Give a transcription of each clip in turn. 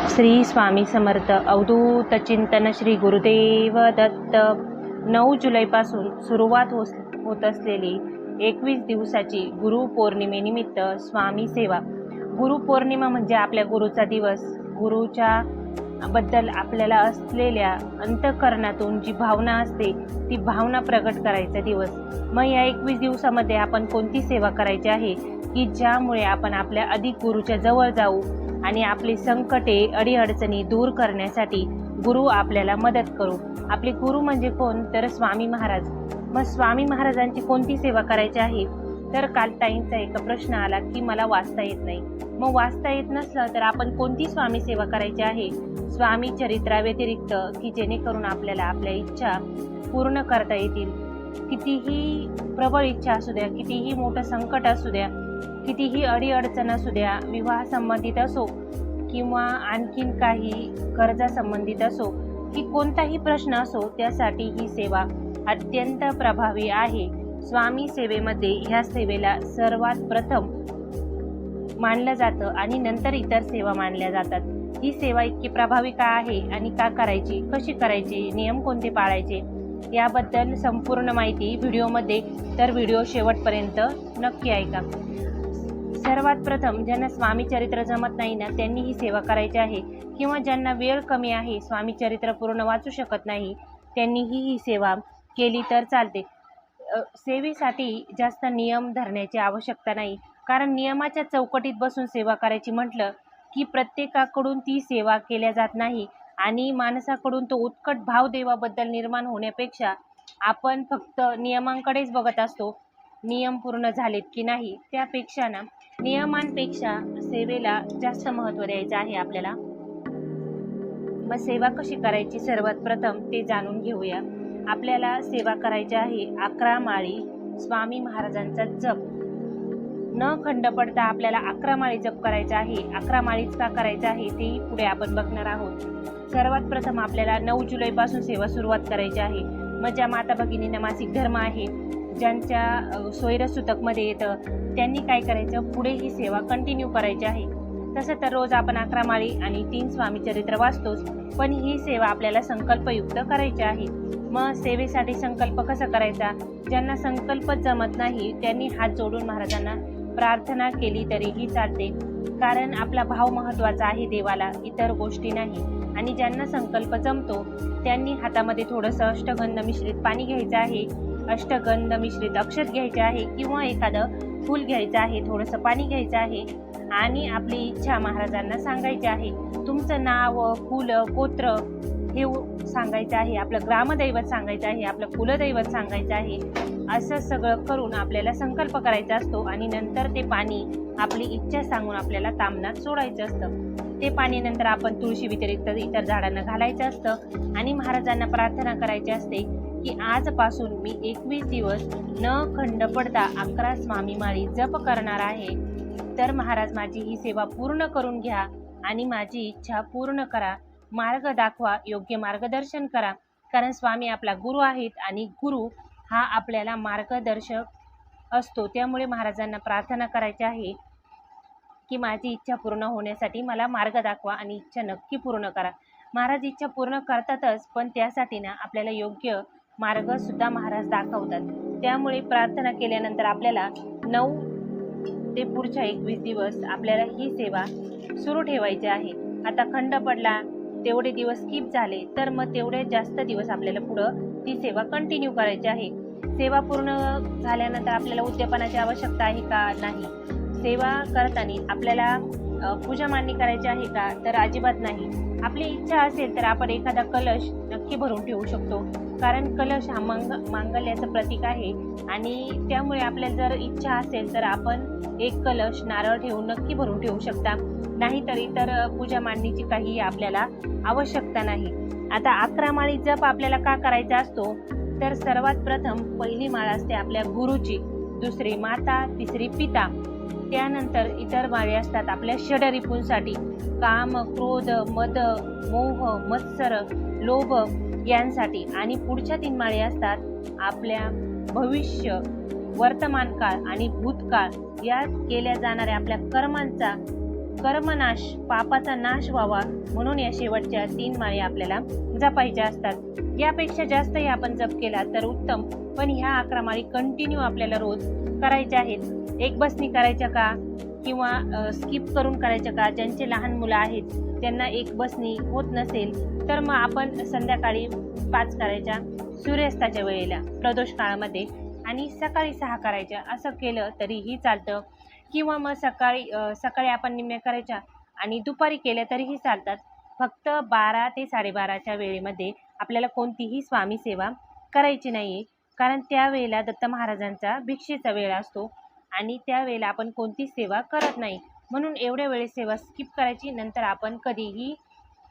श्री स्वामी समर्थ अवधूत चिंतन श्री गुरुदेव दत्त 9 जुलैपासून सुरुवात होत असलेली 21 दिवसाची गुरुपौर्णिमेनिमित्त स्वामी सेवा। गुरुपौर्णिमा म्हणजे आपल्या गुरुचा दिवस। गुरुच्या बद्दल आपल्याला असलेल्या अंतःकरणातून जी भावना असते ती भावना प्रगट करायचा दिवस। मग या 21 दिवसामध्ये आपण कोणती सेवा करायची आहे की ज्यामुळे आपण आपल्या अधिक गुरुच्या जवळ जाऊ आणि आपली संकटे अडीअडचणी दूर करण्यासाठी गुरु आपल्याला मदत करू। आपले गुरु म्हणजे कोण तर स्वामी महाराज। मग स्वामी महाराजांची कोणती सेवा करायची आहे तर काल ताईंचा एक प्रश्न आला की मला वाचता येत नाही। मग वाचता येत नसलं तर आपण कोणती स्वामी सेवा करायची आहे स्वामी चरित्राव्यतिरिक्त की जेणेकरून आपल्याला आपल्या इच्छा पूर्ण करता येतील। कितीही प्रबळ इच्छा असू द्या, कितीही मोठं संकट असू द्या, कितीही अडीअडचण असू द्या, विवाह संबंधित असो किंवा आणखीन काही कर्जा संबंधित असो की कोणताही प्रश्न असो, त्यासाठी ही सेवा अत्यंत प्रभावी आहे। स्वामी सेवेमध्ये ह्या सेवेला सर्वात प्रथम मानलं जातं आणि नंतर इतर सेवा मानल्या जातात। ही सेवा इतकी प्रभावी का आहे आणि का करायची, कशी करायची, नियम कोणते पाळायचे याबद्दल संपूर्ण माहिती व्हिडिओमध्ये, तर व्हिडिओ शेवटपर्यंत नक्की ऐका। सर्वात प्रथम ज्यांना स्वामी चरित्र जमत नाही ना त्यांनी ही सेवा करायची आहे, किंवा ज्यांना वेळ कमी आहे, स्वामी चरित्र पूर्ण वाचू शकत नाही, त्यांनीही ही सेवा केली तर चालते। सेवेसाठी जास्त नियम धरण्याची आवश्यकता नाही, कारण नियमाच्या चौकटीत बसून सेवा करायची म्हटलं की प्रत्येकाकडून ती सेवा केल्या जात नाही आणि माणसाकडून तो उत्कट भाव देवाबद्दल निर्माण होण्यापेक्षा आपण फक्त नियमांकडेच बघत असतो, नियम पूर्ण झालेत की नाही। त्यापेक्षा ना नियमांपेक्षा सेवेला जास्त महत्त्व द्यायचं आहे आपल्याला। मग सेवा कशी करायची सर्वात प्रथम ते जाणून घेऊया। आपल्याला सेवा करायची आहे 11 माळी स्वामी महाराजांचा जप। न खंड पडता आपल्याला 11 माळी जप करायचा आहे। 11 माळीच का करायचं आहे तेही पुढे आपण बघणार आहोत। सर्वात प्रथम आपल्याला 9 जुलैपासून सेवा सुरुवात करायची आहे। मग ज्या माता भगिनींना मासिक धर्म आहे, ज्यांच्या सोयरसुतकमध्ये येतं, त्यांनी काय करायचं, पुढे ही सेवा कंटिन्यू करायची आहे। तसं तर रोज आपण 11 माळी आणि 3 स्वामी चरित्र वाचतोच, पण ही सेवा आपल्याला संकल्पयुक्त करायची आहे। मग सेवेसाठी संकल्प कसा करायचा, ज्यांना संकल्प जमत नाही त्यांनी हात जोडून महाराजांना प्रार्थना केली तरीही चालते, कारण आपला भाव महत्त्वाचा आहे देवाला, इतर गोष्टी नाही। आणि ज्यांना संकल्प जमतो त्यांनी हातामध्ये थोडंसं अष्टगंध मिश्रित पाणी घ्यायचं आहे, अष्टगंध मिश्रित अक्षत घ्यायचे आहे किंवा एखादं फूल घ्यायचं आहे, थोडंसं पाणी घ्यायचं आहे आणि आपली इच्छा महाराजांना सांगायची आहे। तुमचं नाव, फुल, गोत्र हे सांगायचं आहे, आपलं ग्रामदैवत सांगायचं आहे, आपलं कुलदैवत सांगायचं आहे। असं सगळं करून आपल्याला संकल्प करायचा असतो आणि नंतर ते पाणी आपली इच्छा सांगून आपल्याला ताम्हणात सोडायचं असतं। ते पाणी नंतर आपण तुळशी व्यतिरिक्त इतर झाडांना घालायचं असतं आणि महाराजांना प्रार्थना करायची असते की आजपासून मी 21 दिवस न खंड पडता 11 स्वामी माळी जप करणार आहे, तर महाराज माझी ही सेवा पूर्ण करून घ्या आणि माझी इच्छा पूर्ण करा, मार्ग दाखवा, योग्य मार्गदर्शन करा। कारण स्वामी आपला गुरु आहेत आणि गुरु हा आपल्याला मार्गदर्शक असतो। त्यामुळे महाराजांना प्रार्थना करायची आहे की माझी इच्छा पूर्ण होण्यासाठी मला मार्ग दाखवा आणि इच्छा नक्की पूर्ण करा। महाराज इच्छा पूर्ण करतातच, पण त्यासाठी ना आपल्याला योग्य मार्ग सुद्धा महाराज दाखवतात। त्यामुळे प्रार्थना केल्यानंतर आपल्याला 9 ते पुढच्या 21 दिवस आपल्याला ही सेवा सुरू ठेवायची आहे। आता खंड पडला, तेवढे दिवस स्किप झाले, तर मग तेवढे जास्त दिवस आपल्याला पुढं ती सेवा कंटिन्यू करायची आहे। सेवा पूर्ण झाल्यानंतर आपल्याला उद्यापनाची आवश्यकता आहे का, नाही। सेवा करताना आपल्याला पूजा मांडणी करायची आहे का, तर अजिबात नाही। आपली इच्छा असेल तर आपण एखादा कलश नक्की भरून ठेवू शकतो, कारण कलश हा मांगल्याचं प्रतीक आहे आणि त्यामुळे आपल्याला जर इच्छा असेल तर आपण एक कलश नारळ ठेवून नक्की भरून ठेवू शकता, नाहीतर इतर पूजा मांडणीची काही आपल्याला आवश्यकता नाही। आता 11 माळी जप आपल्याला का करायचा असतो, तर सर्वात प्रथम पहिली माळ असते आपल्या गुरुची, दुसरी माता, तिसरी पिता, त्यानंतर इतर माळी असतात आपल्या षडरिपूंसाठी, काम, क्रोध, मद, मोह, मत्सर, लोभ यांसाठी, आणि पुढच्या 3 माळी असतात आपल्या भविष्य, वर्तमान काळ आणि भूतकाळ या केल्या जाणाऱ्या आपल्या कर्मांचा कर्मनाश, पापाचा नाश व्हावा म्हणून या शेवटच्या 3 माळी आपल्याला जपायच्या असतात. यापेक्षा जास्तही आपण जप केला तर उत्तम, पण ह्या 11 माळी कंटिन्यू आपल्याला रोज करायच्या आहेत. एक बसनी करायच्या का किंवा स्किप करून करायच्या का? ज्यांचे लहान मुलं आहेत त्यांना एक बसनी होत नसेल तर मग आपण संध्याकाळी 5 करायच्या सूर्यास्ताच्या वेळेला प्रदोष काळामध्ये, आणि सकाळी 6 करायच्या. असं केलं तरीही चालतं, किंवा मग सकाळी आपण निम्म्या करायच्या आणि दुपारी केल्या तरीही चालतात. फक्त 12 ते 12:30च्या वेळेमध्ये आपल्याला कोणतीही स्वामी सेवा करायची नाही आहे, कारण त्यावेळेला दत्त महाराजांचा भिक्षेचा वेळ असतो आणि त्यावेळेला आपण कोणतीच सेवा करत नाही. म्हणून एवढ्या वेळेस सेवा स्किप करायची. नंतर आपण कधीही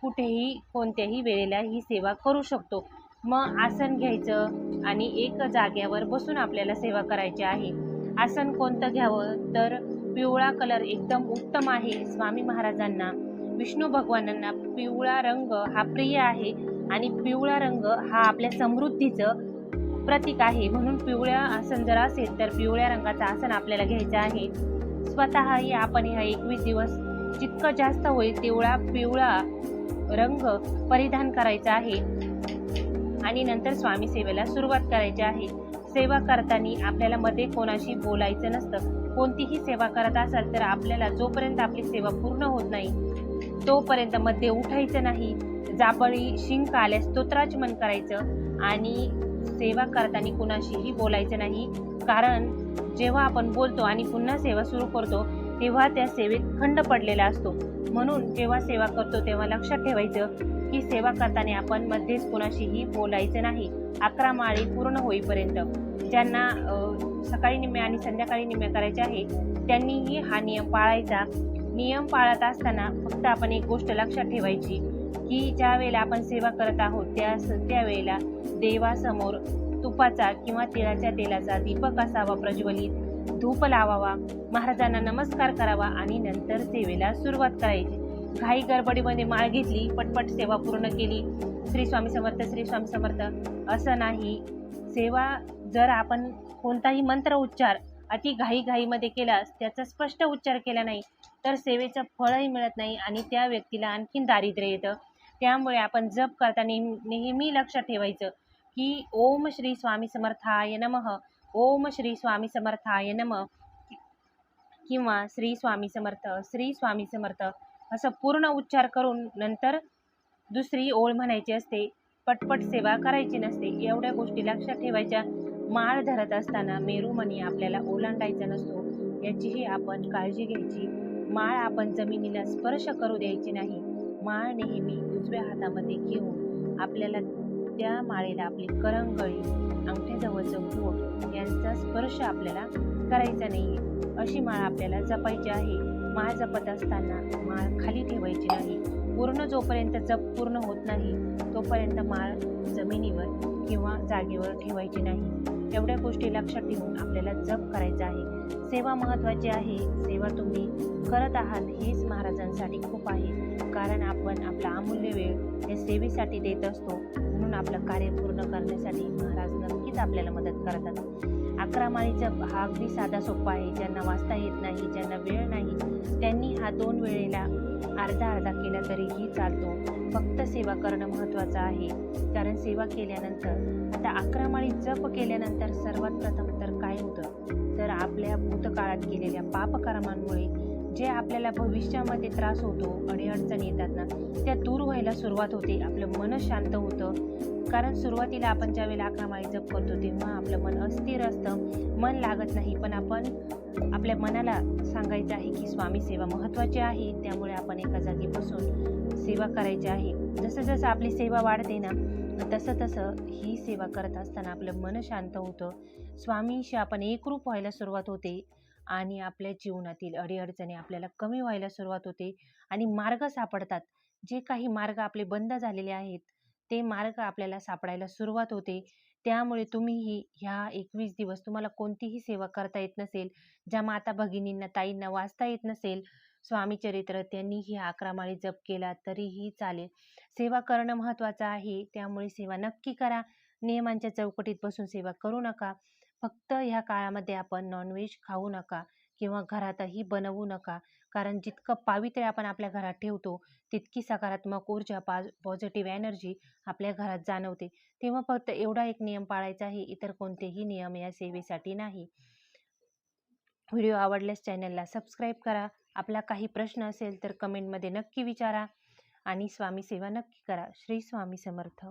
कुठेही कोणत्याही वेळेला ही सेवा करू शकतो. मग आसन घ्यायचं आणि एक जाग्यावर बसून आपल्याला सेवा करायची आहे. आसन कोणतं घ्यावं तर पिवळा कलर एकदम उत्तम आहे. स्वामी महाराजांना, विष्णू भगवानांना पिवळा रंग हा प्रिय आहे आणि पिवळा रंग हा आपल्या समृद्धीचं प्रतीक आहे. म्हणून पिवळ्या आसन जर असेल तर पिवळ्या रंगाचं आसन आपल्याला घ्यायचं आहे. स्वतःही आपण ह्या 21 दिवस जितकं जास्त होईल तेवढा पिवळा रंग परिधान करायचा आहे आणि नंतर स्वामी सेवेला सुरुवात करायची आहे. सेवा करताना आपल्याला मध्ये कोणाशी बोलायचं नसतं. कोणतीही सेवा करत असाल तर आपल्याला जोपर्यंत आपली सेवा पूर्ण होत नाही तोपर्यंत मध्ये उठायचं नाही. जाबळी शिंक आल्यास स्तोत्राचमन करायचं आणि सेवा करताना कुणाशीही बोलायचं नाही, कारण जेव्हा आपण बोलतो आणि पुन्हा सेवा सुरू करतो तेव्हा त्या सेवेत खंड पडलेला असतो. म्हणून जेव्हा सेवा करतो तेव्हा लक्षात ठेवायचं की सेवा करताना आपण मध्येच कुणाशीही बोलायचं नाही 11 माळी पूर्ण होईपर्यंत. ज्यांना सकाळी निम्म्या आणि संध्याकाळी निम्म्या करायच्या आहे त्यांनीही हा नियम पाळायचा. नियम पाळत असताना फक्त आपण एक गोष्ट लक्षात ठेवायची की ज्या वेळेला आपण सेवा करत आहोत त्यावेळेला देवासमोर तुपाचा किंवा तिळाच्या तेलाचा दीपक असावा प्रज्वलित, धूप लावावा, महाराजांना नमस्कार करावा आणि नंतर सेवेला सुरुवात करायची. घाई गडबडीमध्ये माळ घेतली, पटपट सेवा पूर्ण केली, श्री स्वामी समर्थ श्री स्वामी समर्थ असं नाही. सेवा जर आपण कोणताही मंत्र उच्चार अति घाईमध्ये केलास, त्याचा स्पष्ट उच्चार केला नाही तर सेवेचं फळही मिळत नाही आणि त्या व्यक्तीला आणखीन दारिद्र्य येतं. त्यामुळे आपण जप करताना नेहमी लक्षात ठेवायचं की ओम श्री स्वामी समर्थाय नमः, ओम श्री स्वामी समर्थाय नमः किंवा श्री स्वामी समर्थ असं पूर्ण उच्चार करून नंतर दुसरी ओळ म्हणायची असते. पटपट सेवा करायची नसते. एवढ्या गोष्टी लक्षात ठेवायच्या. माळ धरत असताना मेरूमणी आपल्याला ओलांडायचा नसतो, याचीही आपण काळजी घ्यायची. माळ आपण जमिनीला स्पर्श करू द्यायची नाही. माळ नेहमी उजव्या हातामध्ये घेऊन आपल्याला त्या माळेला आपली करंगळी, अंगठ्याजवळचं बोट यांचा स्पर्श आपल्याला करायचा नाही. अशी माळ आपल्याला जपायची आहे. माळ जपत असताना माळ खाली ठेवायची नाही. पूर्ण जोपर्यंत जप पूर्ण होत नाही तोपर्यंत माळ जमिनीवर किंवा जागेवर ठेवायची नाही. एवढ्या गोष्टी लक्षात ठेवून आपल्याला जप करायचा आहे. सेवा महत्त्वाची आहे. सेवा तुम्ही करत आहात हेच महाराजांसाठी खूप आहे, कारण आपण आपला अमूल्य वेळ या सेवेसाठी देत असतो. म्हणून आपलं कार्य पूर्ण करण्यासाठी महाराज नक्कीच आपल्याला मदत करतात. 11 माळीचा हा अगदी साधा सोपा आहे. ज्यांना वाचता येत नाही, ज्यांना वेळ नाही, त्यांनी हा 2 वेळेला अर्धा केला तरीही चालतो. फक्त सेवा करणं महत्त्वाचं आहे, कारण सेवा केल्यानंतर आता 11 माळी जप केल्यानंतर सर्वात प्रथम तर काय होतं तर आपल्या भूतकाळात केलेल्या पापकर्मांमुळे जे आपल्याला भविष्यामध्ये त्रास होतो, अडीअडचणी येतात ना, त्या दूर व्हायला सुरुवात होते. आपलं मन शांत होतं, कारण सुरुवातीला आपण ज्या वेळेला 11 माळी जप करतो तेव्हा आपलं मन अस्थिर असतं, मन लागत नाही. पण आपण आपल्या मनाला सांगायचं आहे की स्वामी सेवा महत्त्वाची आहे, त्यामुळे आपण एका जागी बसून सेवा करायची आहे. जसं आपली सेवा वाढते ना तसं ही सेवा करत असताना आपलं मन शांत होतं, स्वामींशी आपण एकरूप व्हायला सुरुवात होते आणि आपल्या जीवनातील अडीअडचणी आपल्याला कमी व्हायला सुरुवात होते आणि मार्ग सापडतात. जे काही मार्ग आपले बंद झालेले आहेत ते मार्ग आपल्याला सापडायला सुरुवात होते. त्यामुळे तुम्हीही ह्या 21 दिवस तुम्हाला कोणतीही सेवा करता येत नसेल, ज्या माता भगिनींना, ताईंना वाचता येत नसेल स्वामी चरित्र, त्यांनीही 11 माळी जप केला तरीही चालेल. सेवा करणं महत्त्वाचं आहे, त्यामुळे सेवा नक्की करा. नियमांच्या चौकटीत बसून सेवा करू नका. फक्त ह्या काळामध्ये आपण नॉनव्हेज खाऊ नका किंवा घरातही बनवू नका, कारण जितकं पावित्र्य आपण आपल्या घरात ठेवतो तितकी सकारात्मक ऊर्जा पॉझिटिव्ह एनर्जी आपल्या घरात जाणवते. तेव्हा फक्त एवढा एक नियम पाळायचा आहे, इतर कोणतेही नियम या सेवेसाठी नाही. व्हिडिओ आवडल्यास चॅनलला सबस्क्राईब करा. आपला काही प्रश्न असेल तर कमेंटमध्ये नक्की विचारा आणि स्वामी सेवा नक्की करा. श्री स्वामी समर्थ.